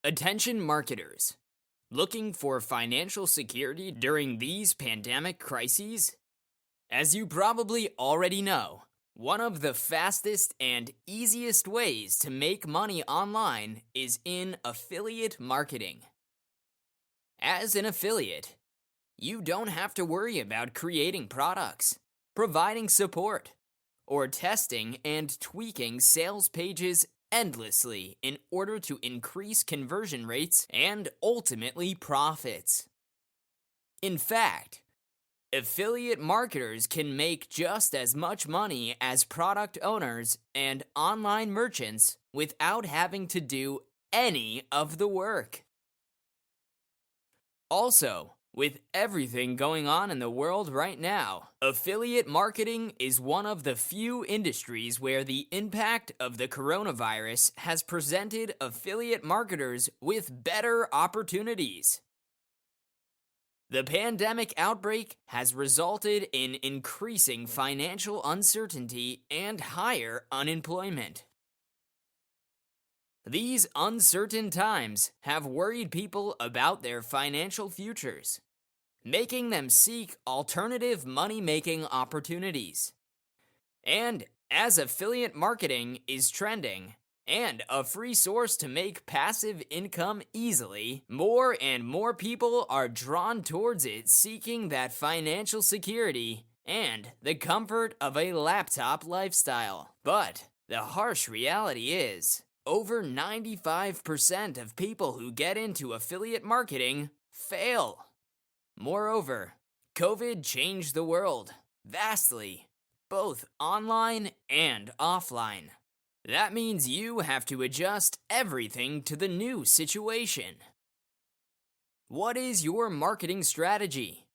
Attention marketers. Looking for financial security during these pandemic crises? As you probably already know, one of the fastest and easiest ways to make money online is in affiliate marketing. As an affiliate, you don't have to worry about creating products, providing support, or testing and tweaking sales pages endlessly in order to increase conversion rates and ultimately profits. In fact, affiliate marketers can make just as much money as product owners and online merchants without having to do any of the work. Also, with everything going on in the world right now, affiliate marketing is one of the few industries where the impact of the coronavirus has presented affiliate marketers with better opportunities. The pandemic outbreak has resulted in increasing financial uncertainty and higher unemployment. These uncertain times have worried people about their financial futures, making them seek alternative money-making opportunities. And as affiliate marketing is trending, and a free source to make passive income easily, more and more people are drawn towards it, seeking that financial security and the comfort of a laptop lifestyle. But the harsh reality is, over 95% of people who get into affiliate marketing fail. Moreover, COVID changed the world vastly, both online and offline. That means you have to adjust everything to the new situation. What is your marketing strategy?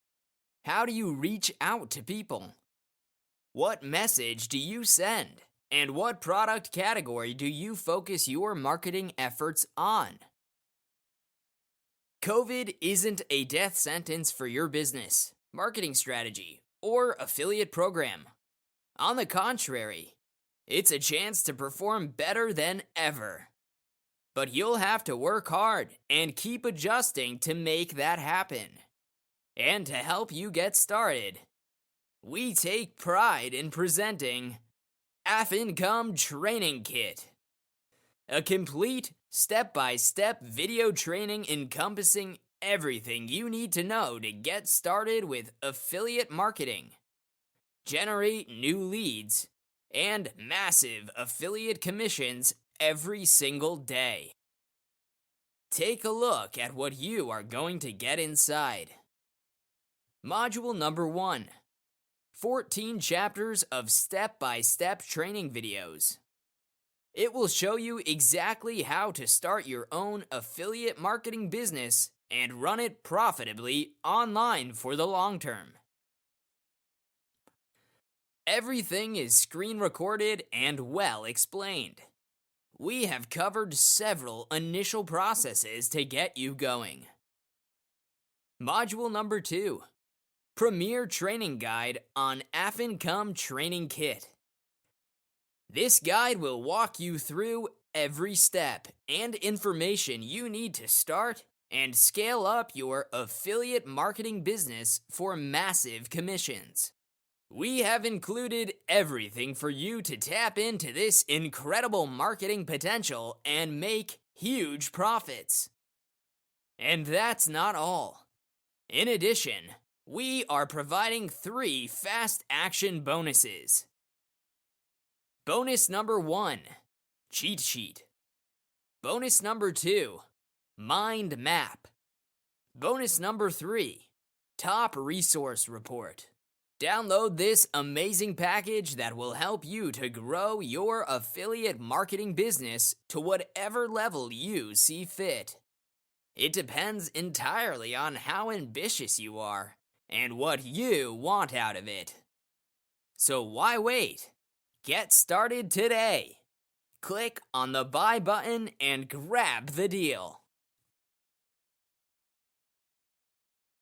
How do you reach out to people? What message do you send? And what product category do you focus your marketing efforts on? COVID isn't a death sentence for your business, marketing strategy, or affiliate program. On the contrary, it's a chance to perform better than ever. But you'll have to work hard and keep adjusting to make that happen. And to help you get started, we take pride in presenting Affincome Training Kit, a complete step-by-step video training encompassing everything you need to know to get started with affiliate marketing, generate new leads, and massive affiliate commissions every single day. Take a look at what you are going to get inside. Module number 1. 14 chapters of step-by-step training videos. It will show you exactly how to start your own affiliate marketing business and run it profitably online for the long term. Everything is screen recorded and well explained. We have covered several initial processes to get you going. Module number 2. Premier Training Guide on Affincome Training Kit. This guide will walk you through every step and information you need to start and scale up your affiliate marketing business for massive commissions. We have included everything for you to tap into this incredible marketing potential and make huge profits. And that's not all. In addition, we are providing 3 fast action bonuses. Bonus number 1, cheat sheet. Bonus number 2, mind map. Bonus number 3, top resource report. Download this amazing package that will help you to grow your affiliate marketing business to whatever level you see fit. It depends entirely on how ambitious you are and what you want out of it. So why wait? Get started today. Click on the buy button and grab the deal.